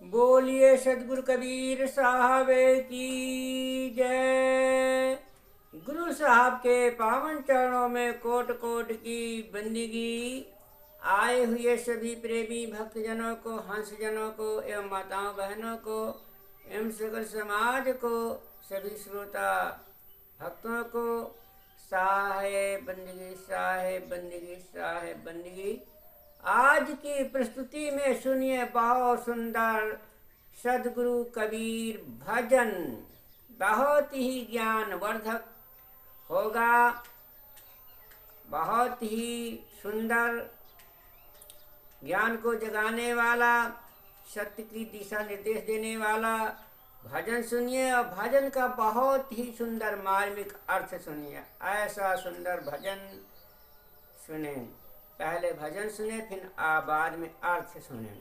बोलिए सदगुरु कबीर साहब की जय। गुरु साहब के पावन चरणों में कोट कोट की बंदगी। आए हुए सभी प्रेमी भक्तजनों को, हंसजनों को एवं माताओं बहनों को एवं सकल समाज को, सभी श्रोता भक्तों को साहेब बंदगी, साहेब बंदगी, साहेब बंदगी। आज की प्रस्तुति में सुनिए बहुत सुंदर सदगुरु कबीर भजन। बहुत ही ज्ञानवर्धक होगा, बहुत ही सुंदर, ज्ञान को जगाने वाला, सत्य की दिशा निर्देश देने वाला भजन सुनिए। और भजन का बहुत ही सुंदर मार्मिक अर्थ सुनिए। ऐसा सुंदर भजन सुने। पहले भजन सुने, फिर बाद में अर्थ सुने।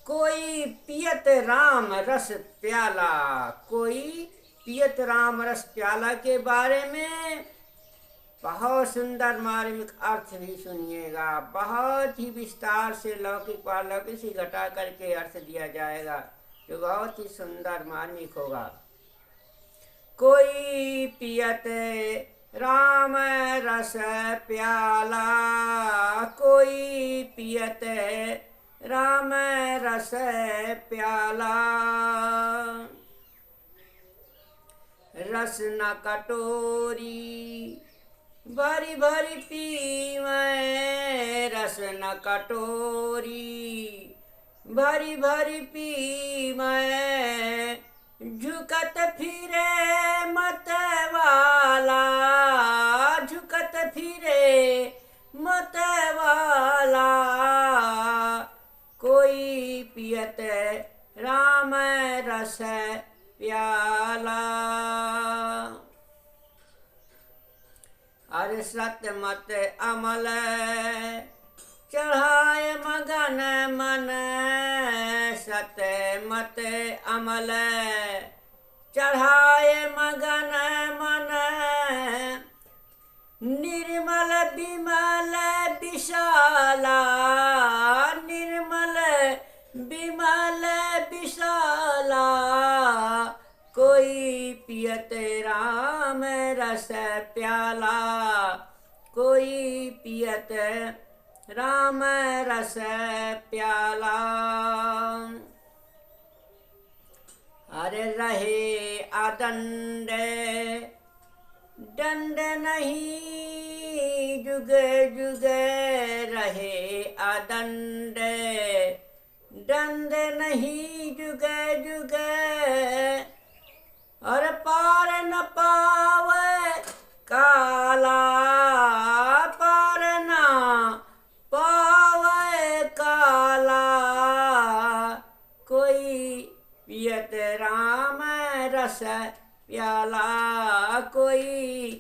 कोई पियत राम रस प्याला, कोई पियत राम रस प्याला के बारे में बहुत सुंदर मार्मिक अर्थ भी सुनिएगा। बहुत ही विस्तार से लौकिक पारलौकिक से घटा करके अर्थ दिया जाएगा, जो बहुत ही सुंदर मार्मिक होगा। कोई पियत राम रस प्याला, कोई पियत राम रस प्याला, रस न कटोरी भरी भरी पीवै, रस न कटोरी भरी भरी पीवै, झुकत फिरे मत वाला, झुकत फिरे मत वाला, कोई पियत राम रस प्याला। अरे सत्य मत अमल चढ़ाए मगन मन, सत्य मत अमल चढ़ाए मगन मन, निर्मल विमल विशाला, निर्मल विमल विशाला, कोई पियत राम रस प्याला, कोई पियत राम रस प्याला। अरे रहे अदंड दंड नहीं, जुग जुग रहे अदंड दंड नहीं, जुग जुग और पार न पावे काला, पार न पावे काला, कोई पियत राम रस प्याला, कोई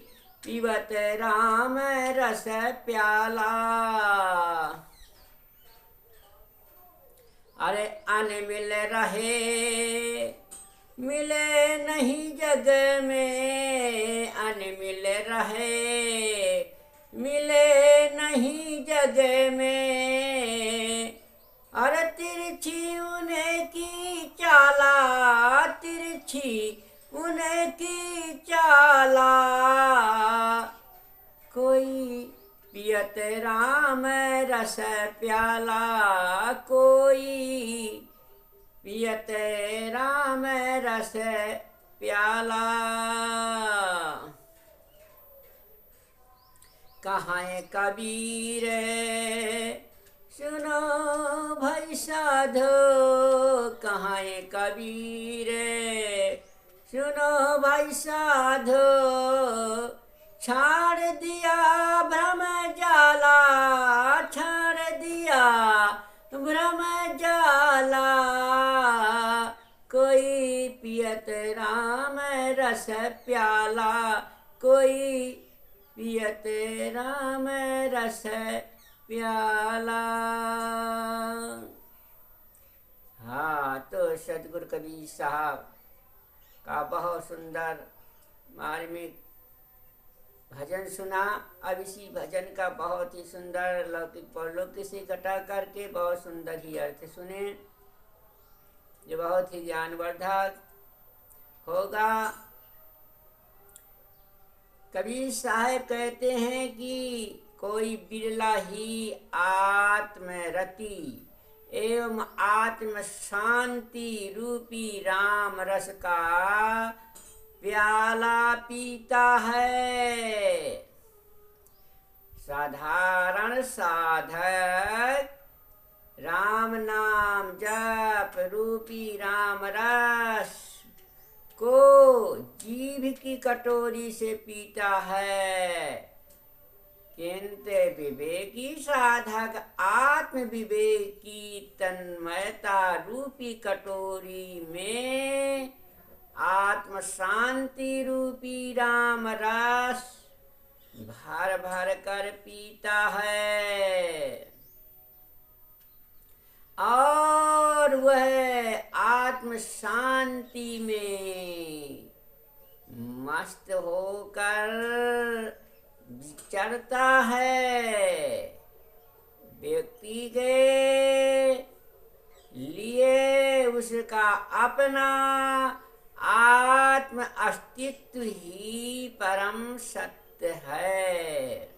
पिबत राम रस प्याला। अरे अनमिल रहे मिले नहीं जग में, अनमिल रहे मिले नहीं जग में, अरे तिरछी उन्हें की चाला, तिरछी उन्हें की चाला, कोई पियत राम रस प्याला, कोई पियत राम रस प्याला। कहाँ कबीर सुनो भाई साधो, कहाँ कबीर सुनो भाई साधो, छाड़ दिया भ्रम जाला, छाड़ दिया भ्रम जाला, कोई पियत राम रस प्याला, कोई पियत राम रस प्याला। हाँ, तो सदगुरु कबीर साहब का बहुत सुंदर मार्मिक भजन सुना। अब इसी भजन का बहुत ही सुंदर लौकिक परलौकिक से घटा करके बहुत सुंदर ही अर्थ सुने, जो बहुत ही ज्ञानवर्धक होगा। कबीर साहब कहते हैं कि कोई बिरला ही आत्मरति एवं आत्म शांति रूपी राम रस का प्याला पीता है। साधारण साधक राम नाम जप रूपी राम रस को जीभ की कटोरी से पीता है, किंतु विवेकी साधक आत्म विवेक की तन्मयता रूपी कटोरी में आत्म शांति रूपी राम रस भर भर कर पीता है, और वह आत्म शांति में मस्त होकर विचरता है। व्यक्ति के लिए उसका अपना आत्म अस्तित्व ही परम सत्य है।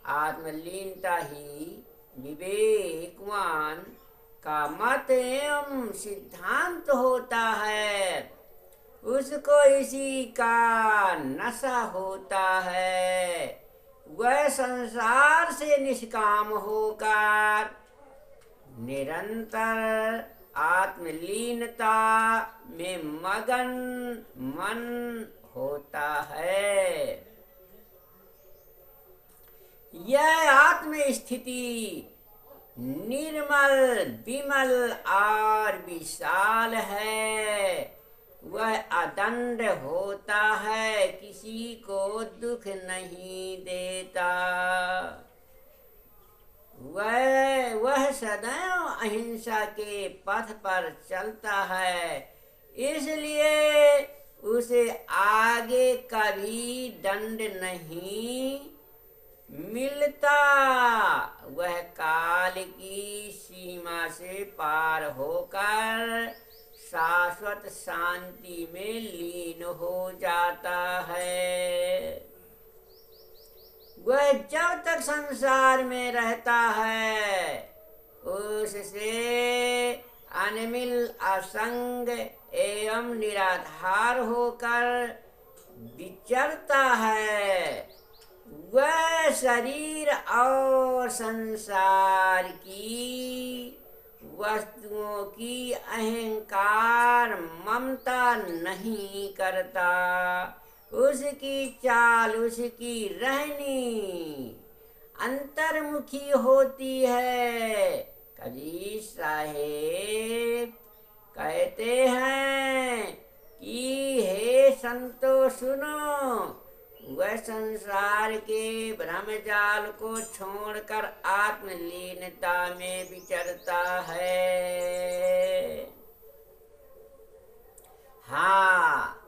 आत्मलीनता ही विवेकवान का मत एवं सिद्धांत होता है। उसको इसी का नशा होता है। वह संसार से निष्काम होकर निरंतर आत्मलीनता में मगन मन होता है। यह आत्म स्थिति निर्मल विमल और विशाल है। वह अदंड होता है, किसी को दुख नहीं देता। वह सदैव अहिंसा के पथ पर चलता है, इसलिए उसे आगे कभी दंड नहीं मिलता। वह काल की सीमा से पार होकर शाश्वत शांति में लीन हो जाता है। वह जब तक संसार में रहता है उससे अनिमिल असंग एवं निराधार होकर विचरता है। वह शरीर और संसार की वस्तुओं की अहंकार ममता नहीं करता। उसकी चाल उसकी रहनी अंतर्मुखी होती है। कबीर साहेब कहते हैं कि हे संतो सुनो, वह संसार के भ्रमजाल को छोड़कर आत्मलीनता में विचरता है। हाँ,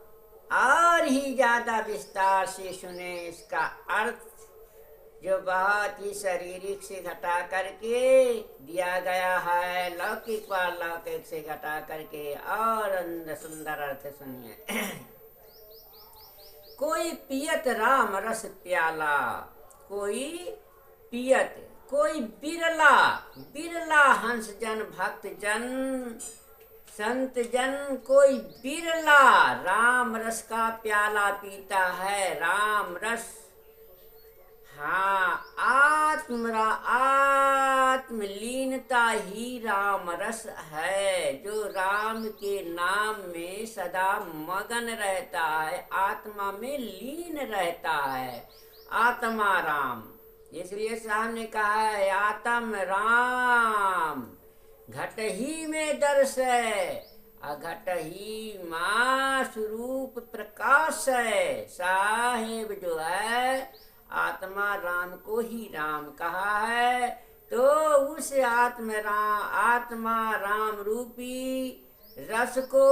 और ही ज्यादा विस्तार से सुने इसका अर्थ, जो बहुत ही शारीरिक से घटा करके दिया गया है, लौकिक व लौकिक से घटा करके, और सुंदर अर्थ सुनिए। कोई पियत राम रस प्याला, कोई पियत, कोई बिरला, बिरला हंस जन भक्त जन संत जन कोई बिरला राम रस का प्याला पीता है। राम रस, हाँ, आत्मलीनता ही राम रस है, जो राम के नाम में सदा मगन रहता है, आत्मा में लीन रहता है। आत्मा राम, इसलिए साहब ने कहा है आत्म राम घट ही में दर्श है, अघट ही माँ स्वरूप प्रकाश है। साहेब जो है आत्मा राम को ही राम कहा है, तो उस आत्मा राम रूपी रस को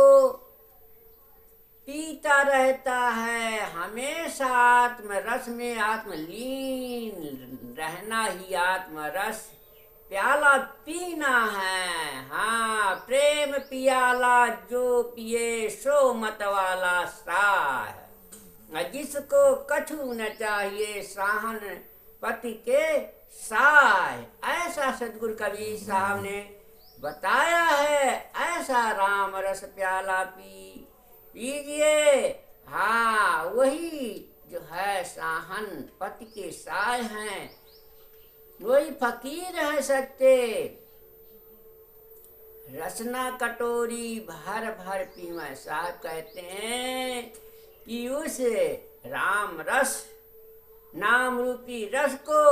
पीता रहता है, हमेशा आत्म रस में आत्मलीन रहना ही आत्मरस प्याला पीना है। हाँ, प्रेम पियाला जो पिए सो मतवाला साह। जिसको कछु न चाहिए साहन पति के साय। ऐसा सदगुरु कबीर साहब ने बताया है। ऐसा राम रस प्याला पीजिए। हाँ, वही जो है साहन पति के साय हैं, वही फकीर है सच्चे। रसना कटोरी भर भर पीवा। साहब कहते हैं कि उस राम रस नाम रूपी रस को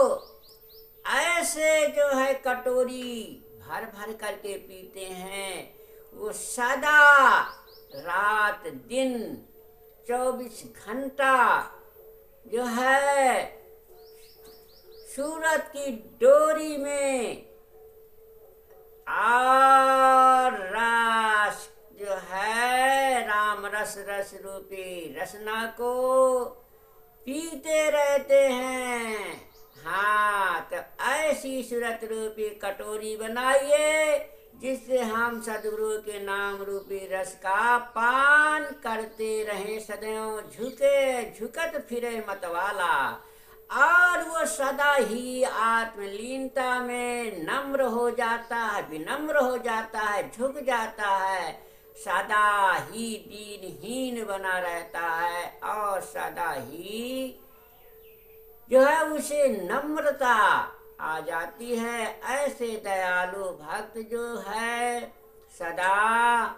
ऐसे जो है कटोरी भर भर करके पीते हैं, वो सदा रात दिन 24 घंटा जो है सूरत की डोरी में और रस जो है राम रस रस रूपी रसना को पीते रहते हैं। हाँ, तो ऐसी सूरत रूपी कटोरी बनाइए जिससे हम सदगुरु के नाम रूपी रस का पान करते रहें। सदैव झुकत फिरे मतवाला, और वो सदा ही आत्मलीनता में नम्र हो जाता है, विनम्र हो जाता है, झुक जाता है, सदा ही दीनहीन बना रहता है, और सदा ही जो है उसे नम्रता आ जाती है। ऐसे दयालु भक्त जो है सदा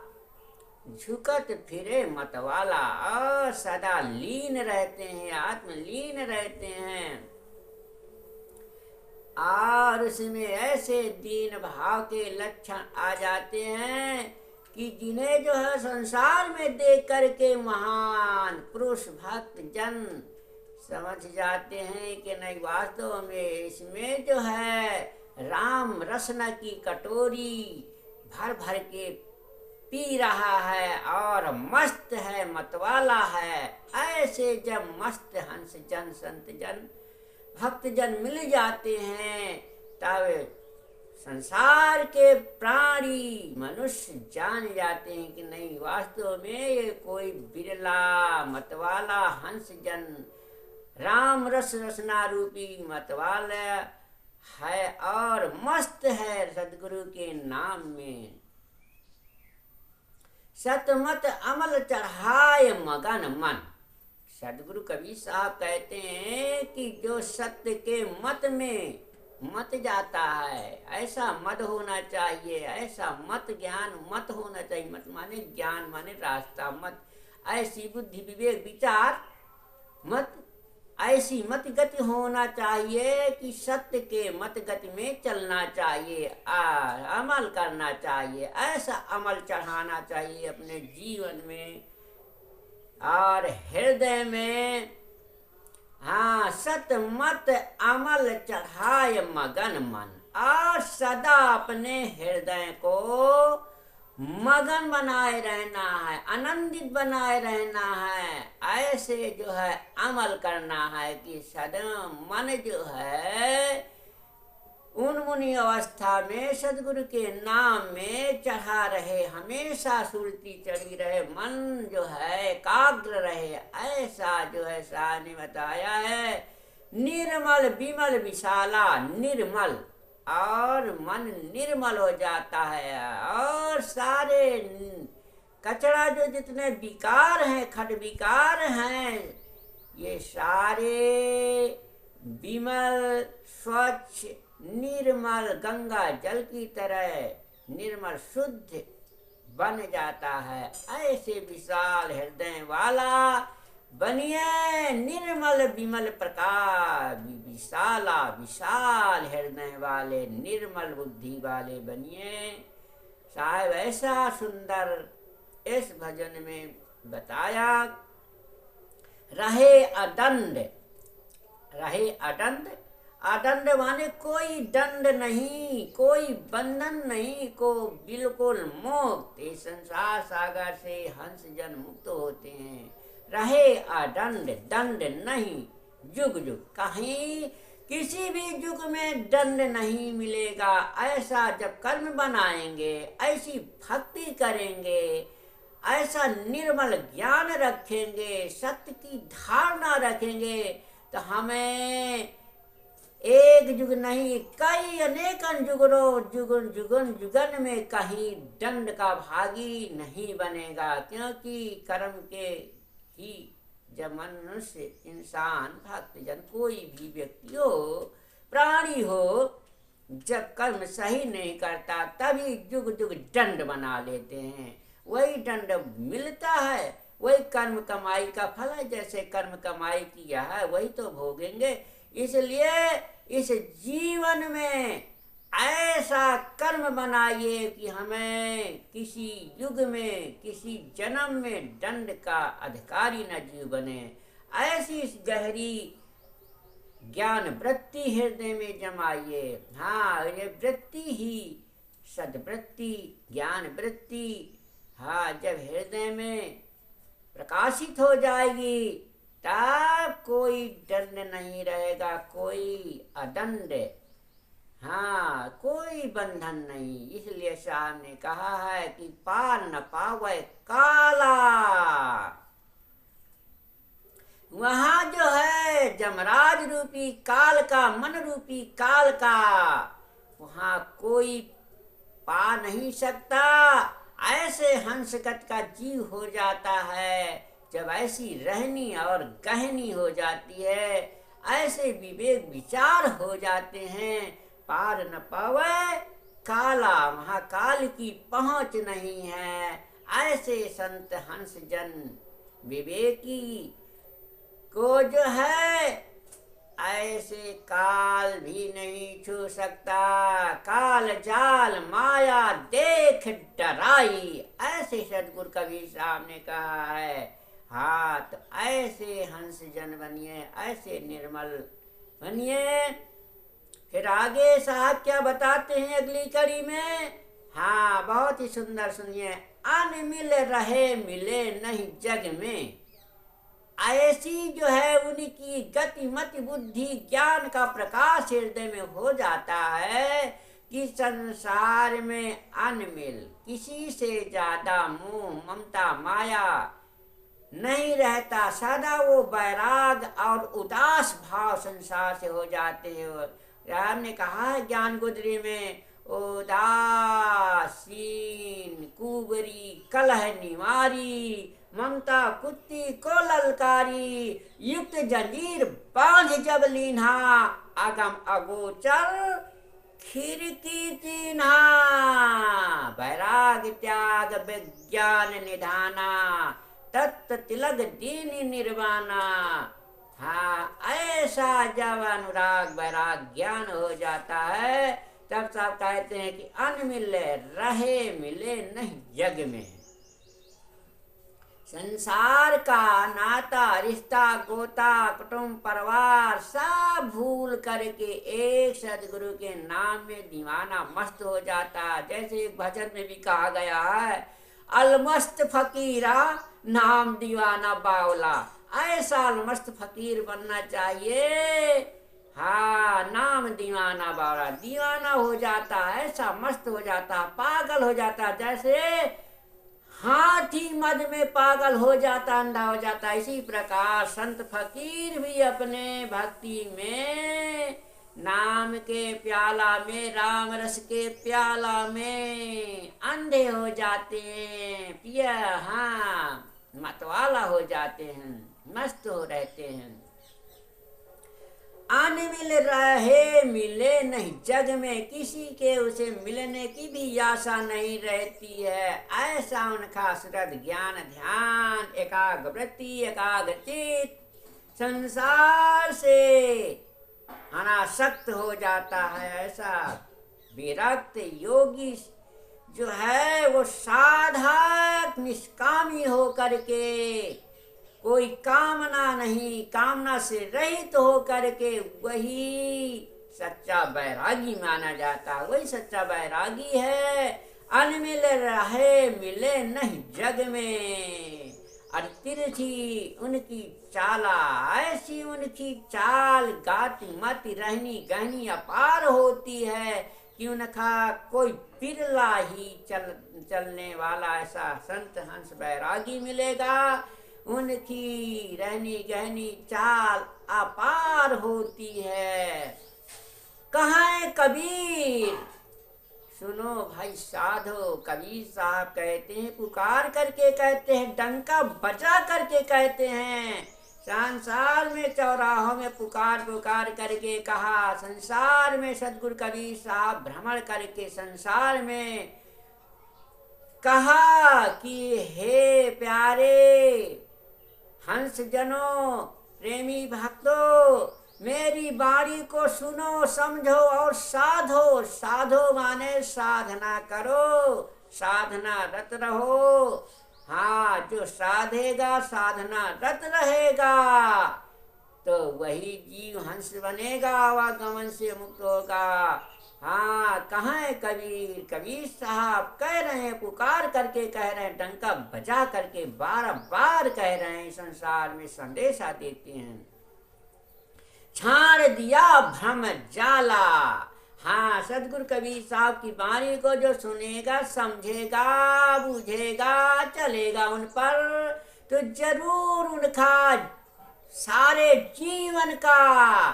झुकत फिरे मतवाला और सदा लीन रहते हैं, आत्मलीन रहते हैं, और उसमें ऐसे दीन भाव के लक्षण आ जाते हैं कि जिन्हें जो है संसार में देख करके महान पुरुष भक्त जन समझ जाते हैं कि नहीं, वास्तव में इसमें जो है राम रसना की कटोरी भर भर के पी रहा है और मस्त है, मतवाला है। ऐसे जब मस्त हंस जन संत जन भक्त जन मिल जाते हैं, तब संसार के प्राणी मनुष्य जान जाते हैं कि नहीं, वास्तव में ये कोई बिरला मतवाला हंस जन राम रस रसना रूपी मतवाला है और मस्त है सदगुरु के नाम में। सतमत अमल चढ़ाए मगन मन। सदगुरु कबीर साहब कहते हैं कि जो सत्य के मत में मत जाता है, ऐसा मत होना चाहिए, ऐसा मत ज्ञान मत होना चाहिए। मत माने ज्ञान माने रास्ता, मत ऐसी बुद्धि विवेक विचार मत, ऐसी मत गति होना चाहिए कि सत्य के मत गति में चलना चाहिए, अमल करना चाहिए। ऐसा अमल चढ़ाना चाहिए अपने जीवन में और हृदय में। हाँ, सत मत अमल चढ़ाए मगन मन, और सदा अपने हृदय को मगन बनाए रहना है, आनंदित बनाए रहना है। ऐसे जो है अमल करना है कि सदा मन जो है उन्मुनी अवस्था में सदगुरु के नाम में चढ़ा रहे, हमेशा सुरती चढ़ी रहे, मन जो है एकाग्र रहे। ऐसा जो है शाह ने बताया है, निर्मल विमल विशाला। निर्मल और मन निर्मल हो जाता है, और सारे कचरा जो जितने विकार हैं, खट विकार हैं, ये सारे विमल स्वच्छ निर्मल गंगा जल की तरह निर्मल शुद्ध बन जाता है। ऐसे विशाल हृदय वाला बनिए, निर्मल विमल प्रकाश विशाला, विशाल हृदय वाले निर्मल बुद्धि वाले बनिए। साहब ऐसा सुंदर इस भजन में बताया। रहे अदंड, रहे अदंड अदंड माने कोई दंड नहीं, कोई बंधन नहीं, को बिल्कुल मुक्त। इस संसार सागर से हंस जन मुक्त होते हैं। रहे अदंड, दंड नहीं, जुग जुग। कहीं किसी भी युग में दंड नहीं मिलेगा। ऐसा जब कर्म बनाएंगे, ऐसी भक्ति करेंगे, ऐसा निर्मल ज्ञान रखेंगे, सत्य की धारणा रखेंगे, तो हमें एक युग नहीं, कई अनेकन जुगन जुगन जुगन में कहीं दंड का भागी नहीं बनेगा। क्योंकि कर्म के ही जब मनुष्य, इंसान, भक्तजन, कोई भी व्यक्ति हो, प्राणी हो, जब कर्म सही नहीं करता तभी जुग जुग दंड बना लेते हैं। वही दंड मिलता है, वही कर्म कमाई का फल है। जैसे कर्म कमाई किया है वही तो भोगेंगे। इसलिए इस जीवन में ऐसा कर्म बनाइए कि हमें किसी युग में, किसी जन्म में दंड का अधिकारी न जीव बने। ऐसी इस गहरी ज्ञान वृत्ति हृदय में जमाइए। हाँ, ये वृत्ति ही सद्वृत्ति, ज्ञान वृत्ति, हाँ, जब हृदय में प्रकाशित हो जाएगी तब कोई दंड नहीं रहेगा, कोई अदंड, हाँ, कोई बंधन नहीं। इसलिए साहब ने कहा है कि पार न पावे काला। वहां जो है जमराज रूपी काल का, मन रूपी काल का, वहां कोई पा नहीं सकता। ऐसे हंसकट का जीव हो जाता है जब ऐसी रहनी और गहनी हो जाती है, ऐसे विवेक विचार हो जाते हैं। पार न पावे काला, महाकाल की पहुंच नहीं है। ऐसे संत हंस जन विवेकी को जो है ऐसे काल भी नहीं छू सकता। काल जाल माया देख डराई, ऐसे सदगुरु कबीर साहब ने कहा है। हाँ, तो ऐसे हंस जन बनिए, ऐसे निर्मल बनिए। फिर आगे साहब क्या बताते हैं अगली कड़ी में? हाँ, बहुत ही सुंदर सुनिए। अनमिल रहे मिले नहीं जग में, ऐसी जो है उनकी गति मति बुद्धि ज्ञान का प्रकाश हृदय में हो जाता है कि संसार में अनमिल, किसी से ज्यादा मोह ममता माया नहीं रहता। सदा वो वैराग और उदास भाव संसार से हो जाते हैं। हमने कहा है ज्ञान गुदरी में, उदासीन कुबरी कलह निवारी, ममता कुत्ती को ललकारी, युक्त जंजीर बांध जब लीन्हा, अगम अगोचर खिड़की चिन्हा। वैराग त्याग विज्ञान निधाना, तत्व तिलक दीन निर्वाणा। हाँ, ऐसा जब अनुराग वैराग ज्ञान हो जाता है तब सब कहते हैं कि अनमिल रहे मिले नहीं जग में। संसार का नाता रिश्ता गोता कुटुंब परिवार सब भूल करके एक सदगुरु के नाम में दीवाना मस्त हो जाता। जैसे एक भजन में भी कहा गया है, अलमस्त फकीरा नाम दीवाना बावला। ऐसा अलमस्त फकीर बनना चाहिए। हाँ, नाम दीवाना बावला, दीवाना हो जाता है, ऐसा मस्त हो जाता, पागल हो जाता। जैसे हाथी मद में पागल हो जाता, अंधा हो जाता, इसी प्रकार संत फकीर भी अपने भक्ति में, नाम के प्याला में, राम रस के प्याला में अंधे हो जाते हैं, पिया, हाँ, मतवाला हो जाते हैं, मस्त हो रहते हैं। अनमिल रहे मिले नहीं जग में, किसी के उसे मिलने की भी आशा नहीं रहती है। ऐसा उनका श्रद्ध ज्ञान ध्यान एकाग्रवृत्ति एकाग्रचित संसार से अनासक्त हो जाता है। ऐसा विरक्त योगी जो है वो साधक निष्कामी हो करके, कोई कामना नहीं, कामना से रहित हो करके वही सच्चा बैरागी माना जाता है। वही सच्चा बैरागी है। अनमिल रहे मिले नहीं जग में, और तिरछी उनकी चाला, ऐसी उनकी चाल गाती मति रहनी गहनी अपार होती है कि उनका कोई बिरला ही चलने वाला ऐसा संत हंस बैरागी मिलेगा। उनकी रहनी गहनी चाल अपार होती है। कहाँ है कबीर? सुनो भाई साधो, कबीर साहब कहते हैं, पुकार करके कहते हैं, डंका बजा करके कहते हैं। संसार में चौराहों में पुकार पुकार करके कहा। संसार में सदगुरु कबीर साहब भ्रमण करके संसार में कहा कि हे प्यारे हंस जनों, प्रेमी भक्तों, मेरी बाणी को सुनो, समझो और साधो। साधो माने साधना करो, साधना रत रहो। हाँ, जो साधेगा साधना रत रहेगा तो वही जीव हंस बनेगा, आवागमन से मुक्त होगा। हाँ, कहाँ है कबीर? कबीर साहब कह रहे हैं, पुकार करके कह रहे हैं, डंका बजा करके बार बार कह रहे हैं, संसार में संदेशा देते हैं। छाड़ दिया भ्रम जाला। हाँ, सदगुरु कबीर साहब की बाणी को जो सुनेगा, समझेगा, बूझेगा, चलेगा उन पर, तो जरूर उनका सारे जीवन का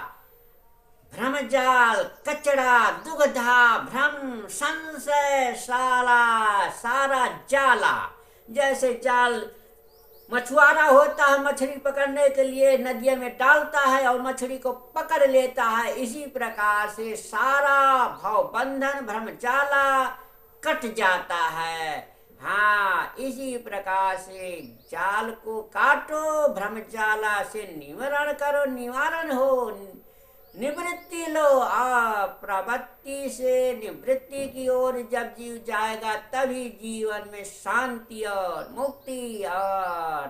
भ्रमजाल, कचड़ा, दुगधा, भ्रम, संशय सारा जाला। जैसे जाल मछुआरा होता है, मछली पकड़ने के लिए नदियों में डालता है और मछली को पकड़ लेता है, इसी प्रकार से सारा भव बंधन भ्रमजाला कट जाता है। हाँ, इसी प्रकार से जाल को काटो, भ्रमजाला से निवारण करो, निवारण हो, निवृत्ति लो। प्रवृत्ति से निवृत्ति की ओर जब जीव जाएगा तभी जीवन में शांति और मुक्ति और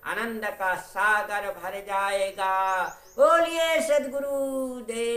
आनंद का सागर भर जाएगा। बोलिए सद्गुरु देव।